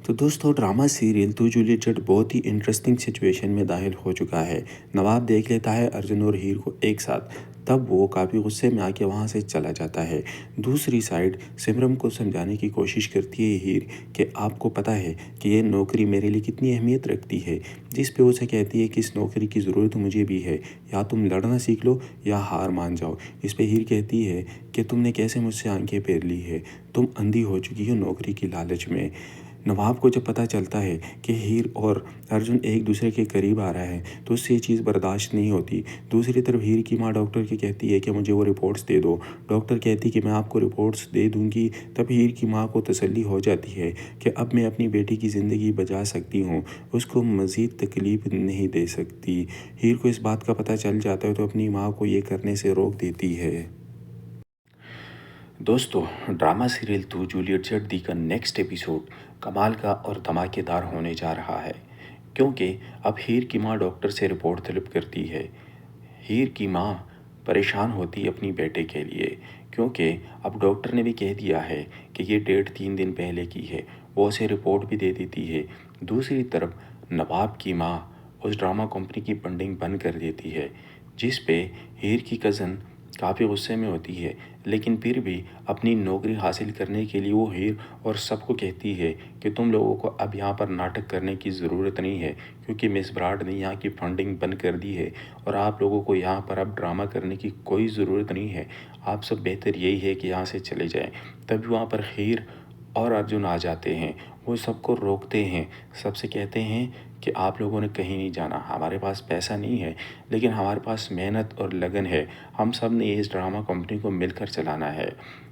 तो दोस्तों drama serial तू जूलियट जेट बहुत ही इंटरेस्टिंग सिचुएशन में दाखिल हो चुका है। नवाब देख लेता है अर्जुन और हीर को एक साथ। तब वो काफ़ी गुस्से में आके वहाँ से चला जाता है। दूसरी साइड सिमरन को समझाने की कोशिश करती है हीर कि आपको पता है कि ये नौकरी मेरे लिए कितनी अहमियत रखती है। जिस पे उसे कहती है कि इस नौकरी की ज़रूरत मुझे भी है, या तुम लड़ना सीख लो या हार मान जाओ। इस पे हीर कहती है कि तुमने कैसे मुझसे आंखें फेर ली है, तुम अंधी हो चुकी हो नौकरी की लालच में। नवाब को जब पता चलता है कि हीर और अर्जुन एक दूसरे के करीब आ रहा है तो उससे ये चीज़ बर्दाश्त नहीं होती। दूसरी तरफ हीर की माँ डॉक्टर की कहती है कि मुझे वो रिपोर्ट्स दे दो। डॉक्टर कहती कि मैं आपको रिपोर्ट्स दे दूंगी। तब हीर की माँ को तसल्ली हो जाती है कि अब मैं अपनी बेटी की ज़िंदगी बचा सकती हूँ, उसको मज़ीद तकलीफ़ नहीं दे सकती। हीर को इस बात का पता चल जाता है तो अपनी माँ को ये करने से रोक देती है। दोस्तों ड्रामा सीरियल तू जूलियट जेट दी का नेक्स्ट एपिसोड कमाल का और धमाकेदार होने जा रहा है, क्योंकि अब हीर की माँ डॉक्टर से रिपोर्ट तलब करती है। हीर की माँ परेशान होती है अपनी बेटे के लिए, क्योंकि अब डॉक्टर ने भी कह दिया है कि ये डेट 3 दिन पहले की है। वो उसे रिपोर्ट भी दे देती है। दूसरी तरफ नवाब की माँ उस ड्रामा कंपनी की फंडिंग बंद कर देती है, जिस पे हीर की कज़न काफ़ी गुस्से में होती है। लेकिन फिर भी अपनी नौकरी हासिल करने के लिए वो हीर और सबको कहती है कि तुम लोगों को अब यहाँ पर नाटक करने की ज़रूरत नहीं है, क्योंकि मिस ब्राड ने यहाँ की फंडिंग बंद कर दी है और आप लोगों को यहाँ पर अब ड्रामा करने की कोई ज़रूरत नहीं है। आप सब बेहतर यही है कि यहाँ से चले जाएं। तभी वहाँ पर हीर और अर्जुन आ जाते हैं। वो सबको रोकते हैं, सबसे कहते हैं कि आप लोगों ने कहीं नहीं जाना। हमारे पास पैसा नहीं है, लेकिन हमारे पास मेहनत और लगन है। हम सब ने इस ड्रामा कंपनी को मिलकर चलाना है।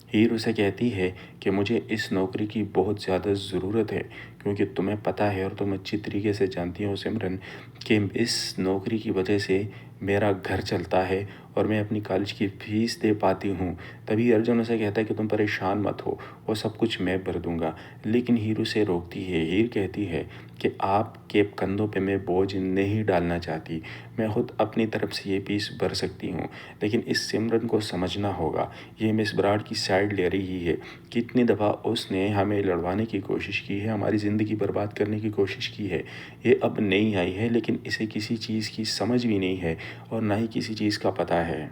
हीर उसे कहती है कि मुझे इस नौकरी की बहुत ज़्यादा ज़रूरत है, क्योंकि तुम्हें पता है और तुम अच्छी तरीके से जानती हो सिमरन कि इस नौकरी की वजह से मेरा घर चलता है और मैं अपनी कॉलेज की फ़ीस दे पाती हूँ। तभी अर्जुन उसे कहता है कि तुम परेशान मत हो, वो सब कुछ मैं भर दूँगा। लेकिन हीर उसे रोकती है। हीर कहती है कि आपके कंधों पे मैं बोझ नहीं डालना चाहती, मैं खुद अपनी तरफ से ये फीस भर सकती हूँ। लेकिन इस सिमरन को समझना होगा, ये मिस ब्राड की साइड ले रही है। कितनी दफ़ा उसने हमें लड़वाने की कोशिश की है, हमारी ज़िंदगी बर्बाद करने की कोशिश की है। ये अब नहीं आई है, लेकिन इसे किसी चीज़ की समझ भी नहीं है और ना ही किसी चीज़ का पता है।